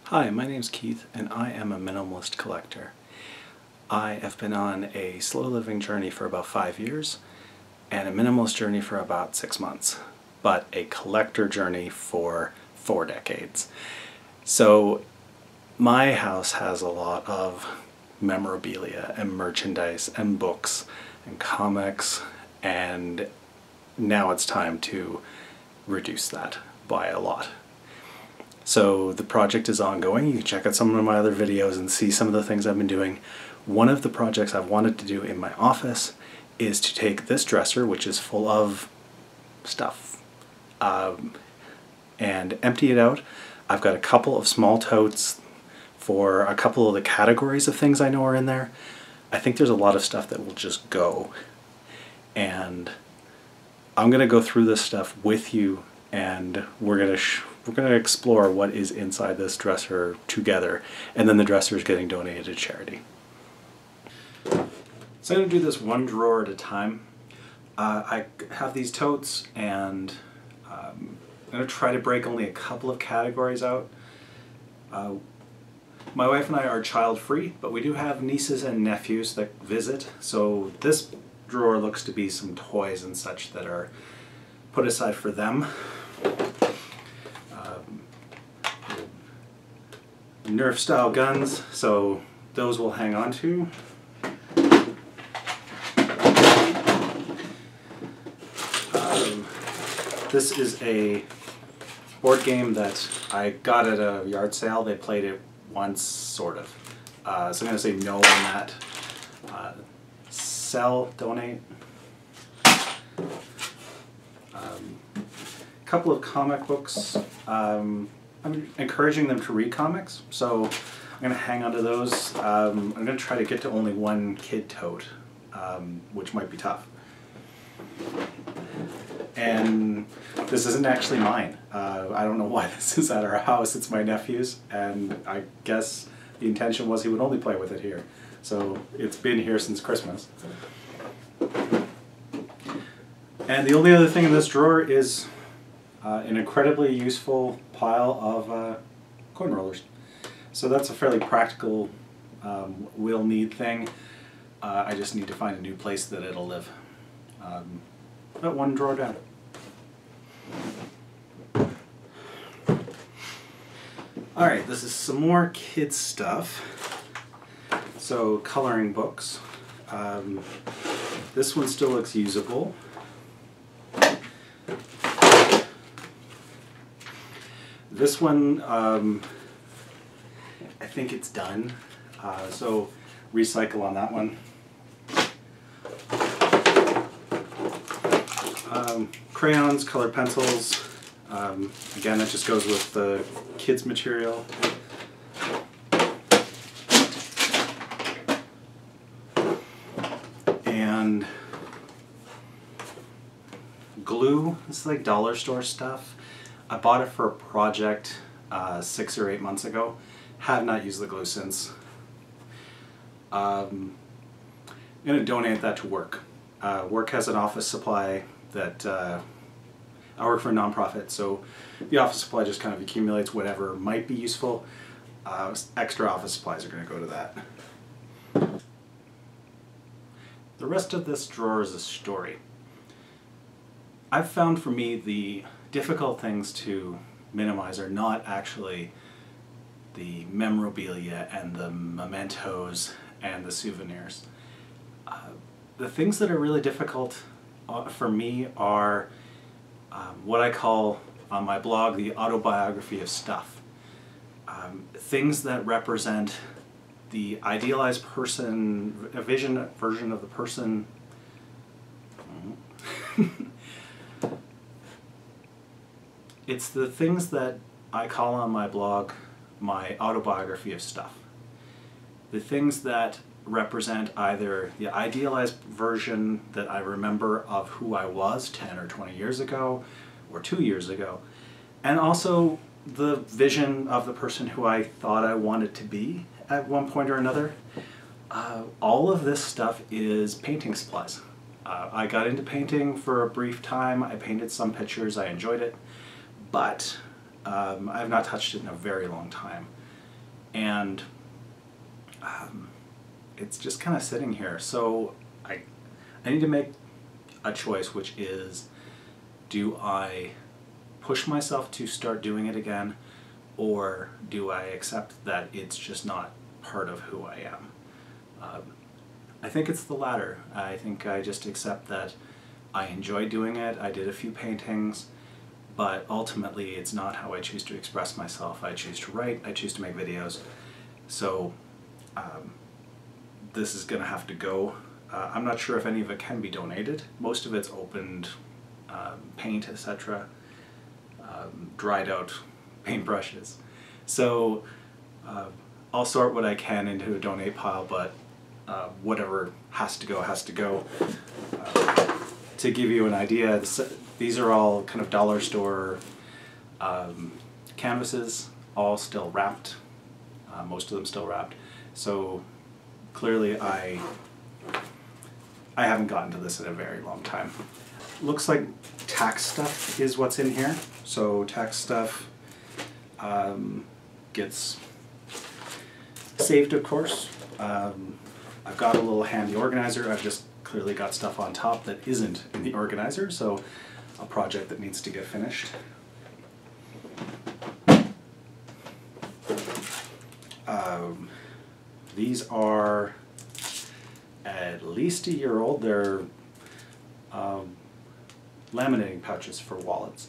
Hi, my name's Keith and I am a minimalist collector. I have been on a slow living journey for about 5 years and a minimalist journey for about 6 months, but a collector journey for 4 decades. So my house has a lot of memorabilia and merchandise and books and comics, and now it's time to reduce that by a lot. So the project is ongoing. You can check out some of my other videos and see some of the things I've been doing. One of the projects I've wanted to do in my office is to take this dresser, which is full of stuff, and empty it out. I've got a couple of small totes for a couple of the categories of things I know are in there. I think there's a lot of stuff that will just go. And I'm going to go through this stuff with you, and we're going to explore what is inside this dresser together, and then the dresser is getting donated to charity. So I'm going to do this one drawer at a time. I have these totes, and I'm going to try to break only a couple of categories out. My wife and I are child-free, but we do have nieces and nephews that visit, so this drawer looks to be some toys and such that are put aside for them. Nerf style guns, so those will hang on to. This is a board game that I got at a yard sale. They played it once, sort of. So I'm going to say no on that. Sell, donate. Couple of comic books. I'm encouraging them to read comics, so I'm going to hang on to those. I'm going to try to get to only one kid tote, which might be tough. And this isn't actually mine. I don't know why this is at our house. It's my nephew's, and I guess the intention was he would only play with it here. So it's been here since Christmas. And the only other thing in this drawer is an incredibly useful pile of coin rollers. So that's a fairly practical, will need thing. I just need to find a new place that it'll live. About one drawer down. Alright, this is some more kids stuff. So coloring books. This one still looks usable. This one, I think it's done, so recycle on that one. Crayons, colored pencils, again that just goes with the kids material. And glue, it's like dollar store stuff. I bought it for a project 6 or 8 months ago. Have not used the glue since. I'm going to donate that to work. Work has an office supply that I work for a nonprofit, so the office supply just kind of accumulates whatever might be useful. Extra office supplies are going to go to that. The rest of this drawer is a story. I've found for me the difficult things to minimize are not actually the memorabilia and the mementos and the souvenirs. The things that are really difficult for me are what I call on my blog the autobiography of stuff. Things that represent the idealized person, a version of the person. It's the things that I call on my blog my autobiography of stuff. The things that represent either the idealized version that I remember of who I was 10 or 20 years ago or 2 years ago, and also the vision of the person who I thought I wanted to be at one point or another. All of this stuff is painting supplies. I got into painting for a brief time. I painted some pictures. I enjoyed it. But I have not touched it in a very long time. and it's just kind of sitting here. So I need to make a choice, which is, do I push myself to start doing it again, or do I accept that it's just not part of who I am? I think it's the latter. I think I just accept that I enjoy doing it. I did a few paintings, but ultimately it's not how I choose to express myself. I choose to write, I choose to make videos. So this is gonna have to go. I'm not sure if any of it can be donated. Most of it's opened paint, etc., dried out paintbrushes. So I'll sort what I can into a donate pile, but whatever has to go has to go. To give you an idea, these are all kind of dollar store canvases, all still wrapped, most of them still wrapped. So clearly I haven't gotten to this in a very long time. Looks like tax stuff is what's in here. So tax stuff gets saved, of course. I've got a little handy organizer. I've just clearly got stuff on top that isn't in the organizer, so a project that needs to get finished. These are at least a year old. They're laminating pouches for wallets.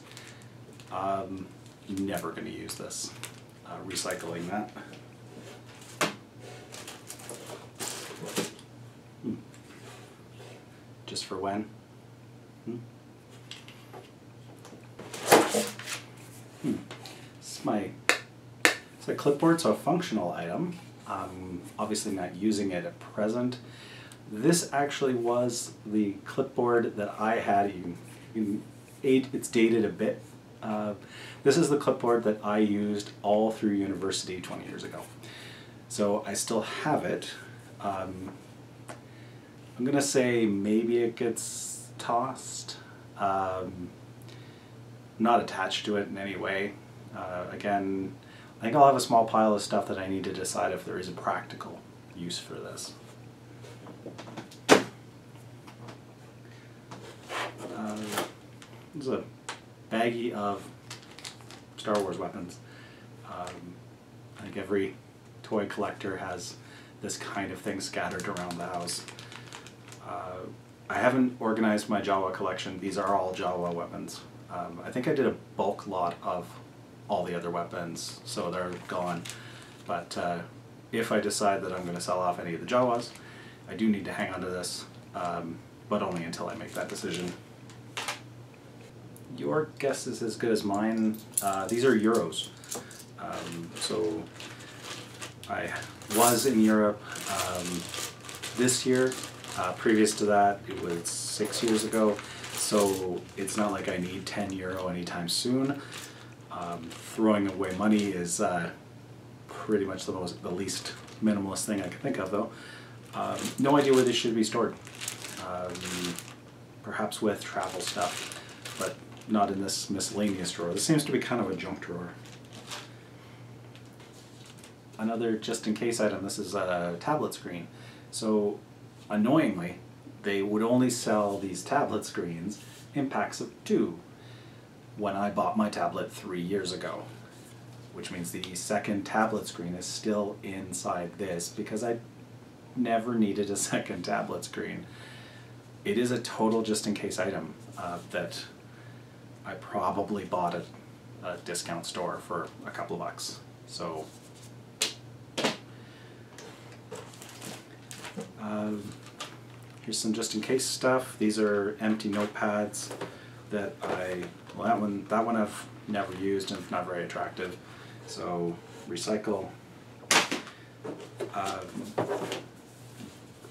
Never going to use this. Recycling that. Just for when? It's a clipboard, so a functional item. Obviously not using it at present. This actually was the clipboard that I had. It's dated a bit. This is the clipboard that I used all through university 20 years ago. So I still have it. I'm gonna say maybe it gets tossed. Not attached to it in any way. Again, I think I'll have a small pile of stuff that I need to decide if there is a practical use for this. There's a baggie of Star Wars weapons. I think every toy collector has this kind of thing scattered around the house. I haven't organized my Jawa collection. These are all Jawa weapons. I think I did a bulk lot of all the other weapons, so they're gone. But if I decide that I'm going to sell off any of the Jawas, I do need to hang on to this, but only until I make that decision. Your guess is as good as mine. These are euros. So I was in Europe this year. Previous to that, it was 6 years ago. So it's not like I need 10 euro anytime soon. Throwing away money is pretty much the least minimalist thing I can think of, though. No idea where this should be stored. Perhaps with travel stuff, but not in this miscellaneous drawer. This seems to be kind of a junk drawer. Another just-in-case item, this is a tablet screen. So, annoyingly, they would only sell these tablet screens in packs of 2 when I bought my tablet 3 years ago, which means the second tablet screen is still inside this because I never needed a second tablet screen. It is a total just-in-case item that I probably bought at a discount store for a couple of bucks. So here's some just-in-case stuff. These are empty notepads that that one I've never used and it's not very attractive. So recycle.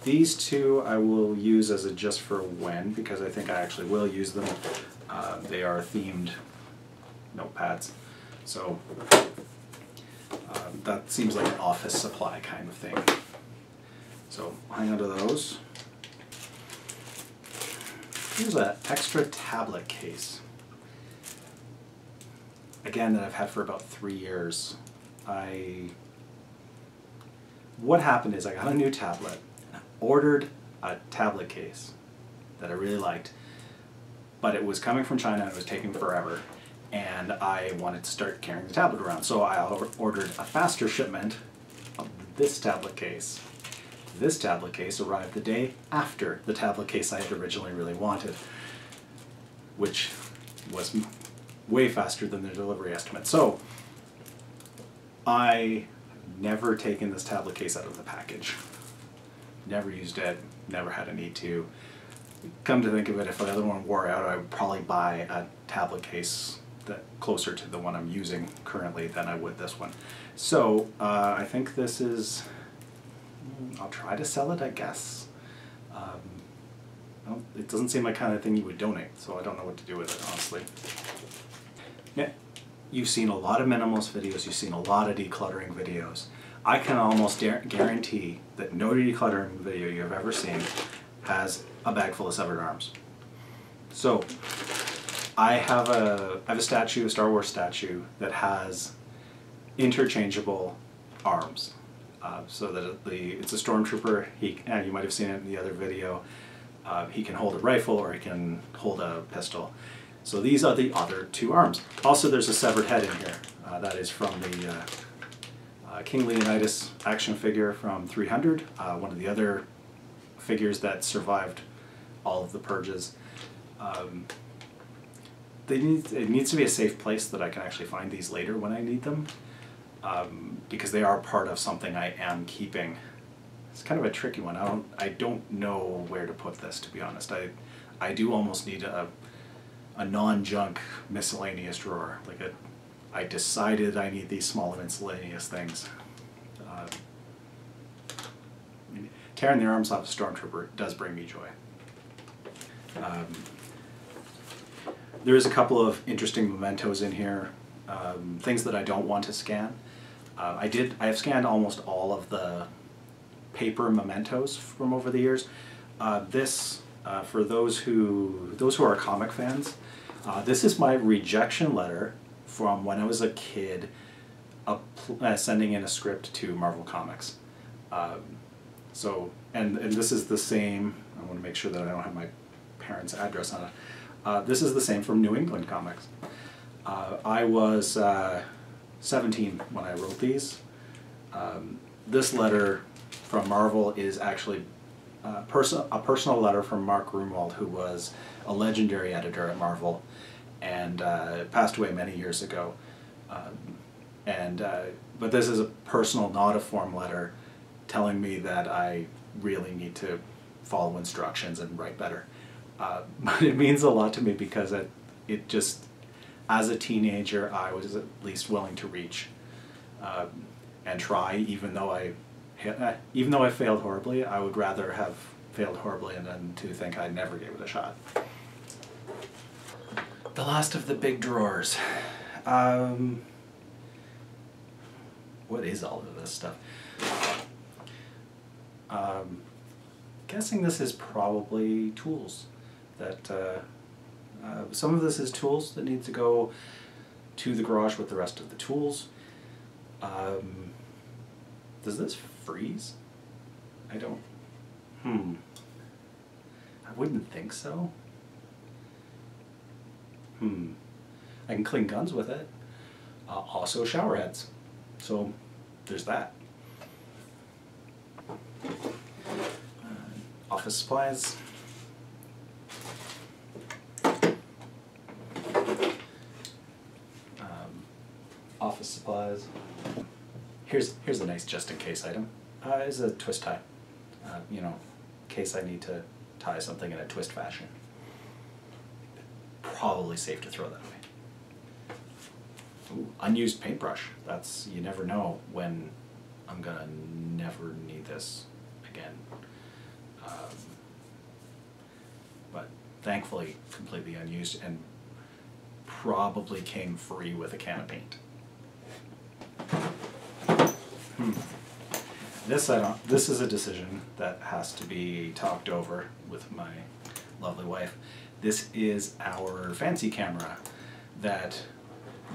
These two I will use as a just for when, because I think I actually will use them. They are themed notepads. So that seems like an office supply kind of thing. So hang on to those. Here's an extra tablet case. Again, that I've had for about 3 years. I what happened is I got a new tablet, and I ordered a tablet case that I really liked, but it was coming from China and it was taking forever, and I wanted to start carrying the tablet around. So I ordered a faster shipment of this tablet case. This tablet case arrived the day after the tablet case I had originally really wanted, which was way faster than the delivery estimate. So I never taken this tablet case out of the package. Never used it, never had a need to. Come to think of it, if the other one wore out, I would probably buy a tablet case that closer to the one I'm using currently than I would this one. So I think this is, I'll try to sell it, I guess. It doesn't seem like the kind of thing you would donate, so I don't know what to do with it, honestly. Yeah, you've seen a lot of minimalist videos, you've seen a lot of decluttering videos. I can almost guarantee that no decluttering video you've ever seen has a bag full of severed arms. So I have a statue, a Star Wars statue, that has interchangeable arms. So that it's a stormtrooper. You might have seen it in the other video. He can hold a rifle or he can hold a pistol. So these are the other two arms. Also, there's a severed head in here. That is from the King Leonidas action figure from 300, one of the other figures that survived all of the purges. It needs to be a safe place that I can actually find these later when I need them, because they are part of something I am keeping. It's kind of a tricky one. I don't know where to put this, to be honest. I do almost need a non-junk miscellaneous drawer. I decided I need these small miscellaneous things. Tearing the arms off a stormtrooper does bring me joy. There is a couple of interesting mementos in here, things that I don't want to scan. I have scanned almost all of the paper mementos from over the years. This, for those who are comic fans, this is my rejection letter from when I was a kid, sending in a script to Marvel Comics. And this is the same. I want to make sure that I don't have my parents' address on it. This is the same from New England Comics. I was 17 when I wrote these. This letter from Marvel is actually a personal letter from Mark Grunwald, who was a legendary editor at Marvel and passed away many years ago. But this is a personal, not a form letter, telling me that I really need to follow instructions and write better. But it means a lot to me because it just, as a teenager, I was at least willing to reach and try, even though I failed horribly. I would rather have failed horribly than to think I never gave it a shot. The last of the big drawers. What is all of this stuff? Guessing this is probably tools. Some of this is tools that need to go to the garage with the rest of the tools. Does this freeze? I don't... I wouldn't think so. I can clean guns with it. Also shower heads. So there's that. Office supplies. Office supplies. Here's a nice just-in-case item. Is a twist tie. You know, in case I need to tie something in a twist fashion. Probably safe to throw that away. Ooh, unused paintbrush. You never know when I'm gonna never need this again. But thankfully completely unused and probably came free with a can of paint. This is a decision that has to be talked over with my lovely wife. This is our fancy camera that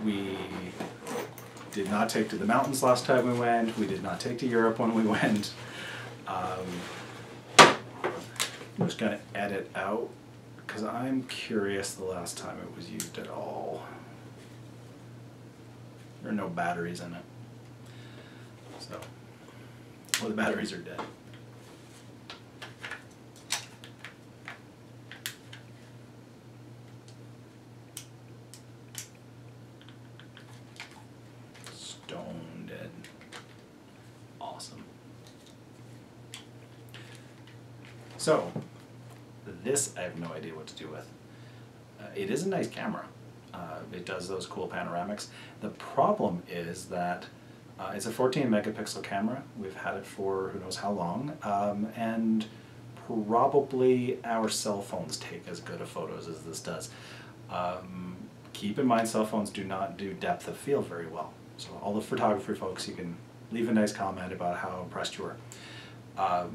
we did not take to the mountains last time we went. We did not take to Europe when we went. I'm just going to edit out because I'm curious the last time it was used at all. There are no batteries in it. So, well, the batteries are dead. Stone dead. Awesome. So, this I have no idea what to do with. It is a nice camera. It does those cool panoramics. The problem is that it's a 14 megapixel camera. We've had it for who knows how long, and probably our cell phones take as good of photos as this does. Keep in mind, cell phones do not do depth of field very well. So all the photography folks, you can leave a nice comment about how impressed you were. But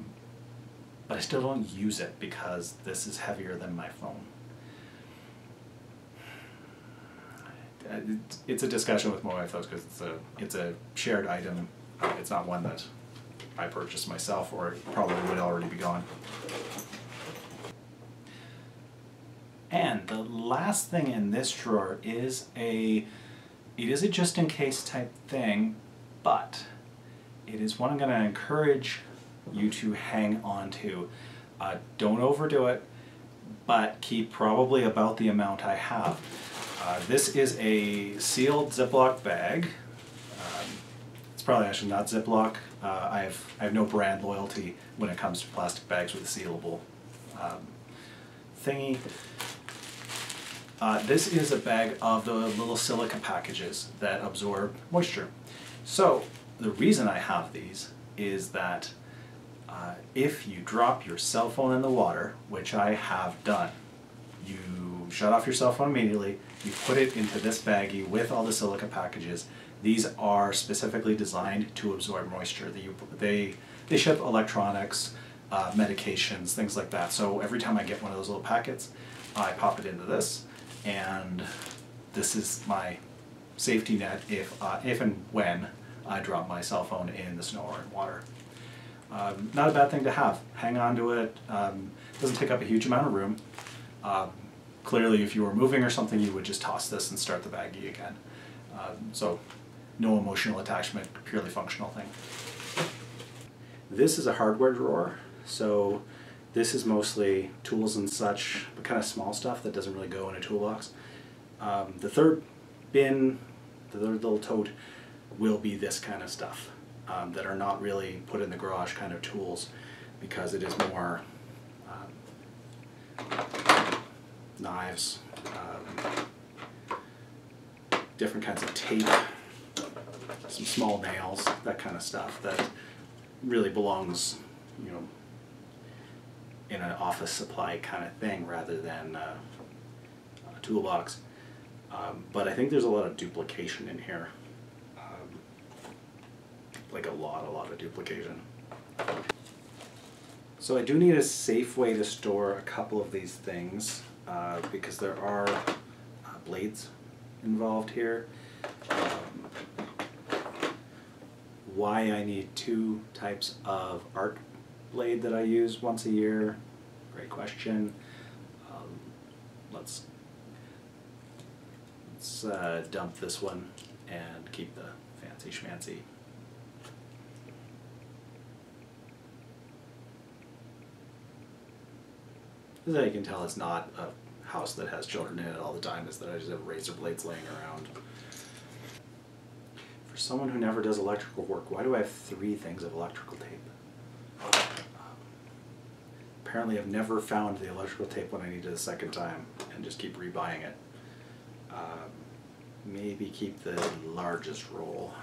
I still don't use it because this is heavier than my phone. It's a discussion with my wife, though, because it's a shared item. It's not one that I purchased myself, or it probably would already be gone. And the last thing in this drawer is it is a just-in-case type thing, but it is one I'm going to encourage you to hang on to. Don't overdo it, but keep probably about the amount I have. This is a sealed Ziploc bag. It's probably actually not Ziploc. I have no brand loyalty when it comes to plastic bags with a sealable thingy. This is a bag of the little silica packages that absorb moisture. So the reason I have these is that if you drop your cell phone in the water, which I have done, you shut off your cell phone immediately, you put it into this baggie with all the silica packages. These are specifically designed to absorb moisture. They ship electronics, medications, things like that. So every time I get one of those little packets, I pop it into this, and this is my safety net if and when I drop my cell phone in the snow or in water. Not a bad thing to have. Hang on to it. Doesn't take up a huge amount of room. Clearly, if you were moving or something, you would just toss this and start the baggie again. So no emotional attachment, purely functional thing. This is a hardware drawer, so this is mostly tools and such, but kind of small stuff that doesn't really go in a toolbox. The third bin, the third little tote, will be this kind of stuff that are not really put in the garage kind of tools, because it is more knives, different kinds of tape, some small nails, that kind of stuff that really belongs, you know, in an office supply kind of thing rather than a toolbox. But I think there's a lot of duplication in here, like a lot of duplication. So I do need a safe way to store a couple of these things because there are blades involved here. Why I need two types of art blade that I use once a year, great question. Let's dump this one and keep the fancy schmancy. As you can tell, it's not a house that has children in it all the time, is that I just have razor blades laying around. For someone who never does electrical work, why do I have 3 things of electrical tape? Apparently I've never found the electrical tape when I need it a second time and just keep rebuying it. Maybe keep the largest roll.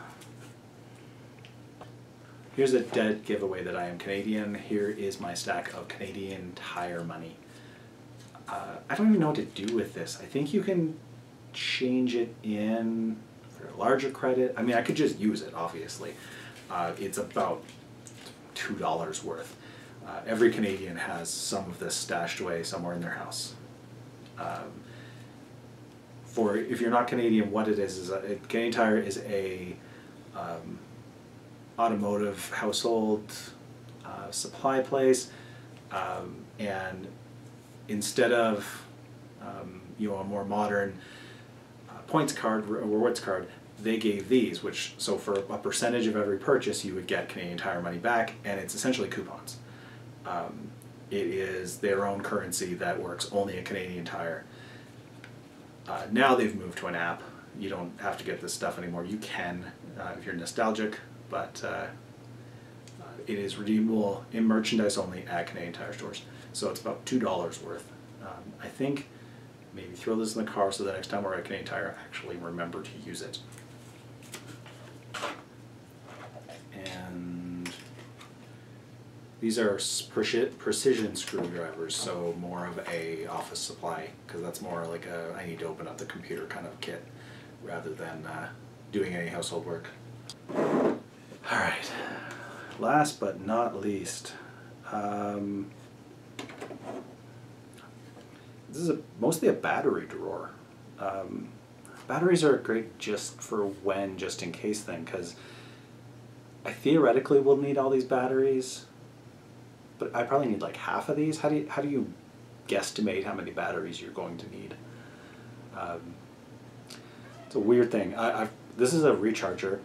Here's a dead giveaway that I am Canadian. Here is my stack of Canadian Tire money. I don't even know what to do with this. I think you can change it in for a larger credit. I mean, I could just use it, obviously. It's about $2 worth. Every Canadian has some of this stashed away somewhere in their house. For if you're not Canadian, what it is Canadian Tire is a automotive household supply place, and instead of a more modern points card or rewards card, they gave these, which, so for a percentage of every purchase you would get Canadian Tire money back, and it's essentially coupons. It is their own currency that works only at Canadian Tire. Now they've moved to an app. You don't have to get this stuff anymore. You can if you're nostalgic, but it is redeemable in merchandise only at Canadian Tire stores. So it's about $2 worth. I think maybe throw this in the car so the next time we're at Canadian Tire, actually remember to use it. And these are precision screwdrivers, so more of a office supply, because that's more like a I need to open up the computer kind of kit rather than doing any household work. Alright, last but not least, this is mostly a battery drawer. Batteries are great just for just in case thing, because I theoretically will need all these batteries, but I probably need like half of these. How do you guesstimate how many batteries you're going to need? It's a weird thing. This is a recharger.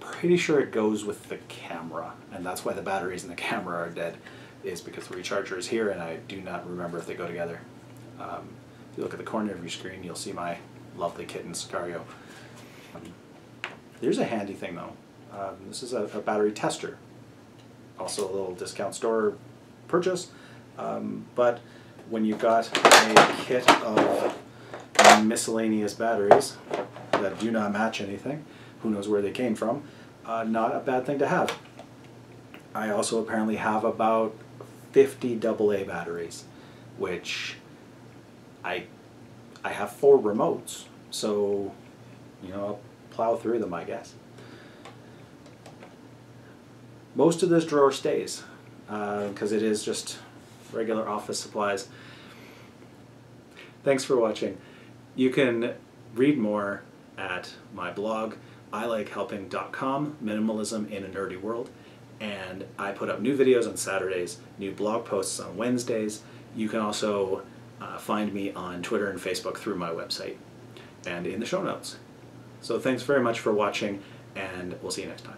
Pretty sure it goes with the camera, and that's why the batteries in the camera are dead, is because the recharger is here, and I do not remember if they go together. If you look at the corner of your screen, you'll see my lovely kitten, Sicario. There's a handy thing though. This is a battery tester. Also a little discount store purchase. But when you've got a kit of miscellaneous batteries that do not match anything, who knows where they came from, not a bad thing to have. I also apparently have about 50 AA batteries, which I have 4 remotes, so I'll plow through them, I guess. Most of this drawer stays because it is just regular office supplies. Thanks for watching. You can read more at my blog, ilikehelping.com, Minimalism in a Nerdy World, and I put up new videos on Saturdays, new blog posts on Wednesdays. You can also find me on Twitter and Facebook through my website and in the show notes. So thanks very much for watching, and we'll see you next time.